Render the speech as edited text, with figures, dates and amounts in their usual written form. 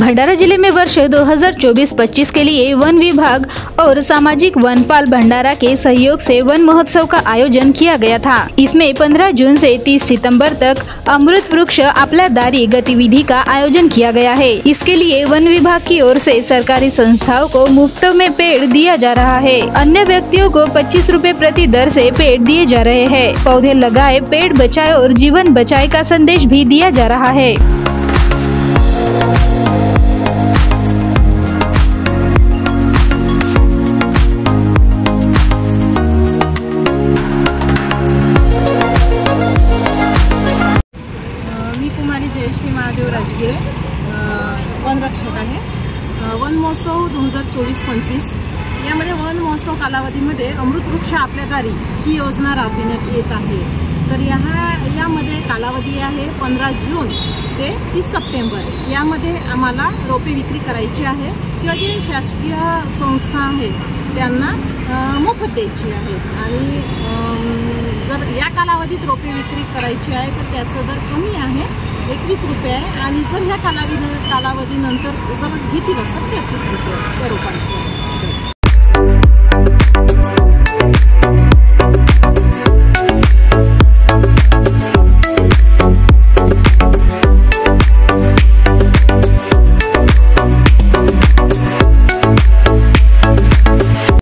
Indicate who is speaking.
Speaker 1: भंडारा जिले में वर्ष 2024-25 के लिए वन विभाग और सामाजिक वनपाल भंडारा के सहयोग से वन महोत्सव का आयोजन किया गया था। इसमें 15 जून से 30 सितंबर तक अमृत वृक्ष आपला दारी गतिविधि का आयोजन किया गया है। इसके लिए वन विभाग की ओर से सरकारी संस्थाओं को मुफ्त में पेड़ दिया जा रहा है। अन्य व्यक्तियों को 25 रुपए प्रति दर से पेड़ दिए जा रहे हैं। पौधे लगाए, पेड़ बचाए और जीवन बचाए का संदेश भी दिया जा रहा है।
Speaker 2: जयश्री महादेव राजगिरे वनरक्षक आहे। वन महोत्सव 2024-25 यामध्ये वन महोत्सव कालावधीमध्ये अमृत वृक्ष आपल्या दारी ही योजना राबविण्यात येत आहे। तर यामध्ये कालावधी आहे 15 जून ते 30 सप्टेंबर। यामध्ये आम्हाला रोपे विक्री करायची आहे किंवा जे शासकीय संस्था आहे त्यांना मोफत द्यायची आहे। आणि जर या कालावधीत रोपे विक्री करायची आहे तर त्याचा दर कमी आहे, 21 रुपये आहे। आणि जर ह्या कालावधीनंतर जर घेतील असतात 33 रुपये त्या रोपांचं।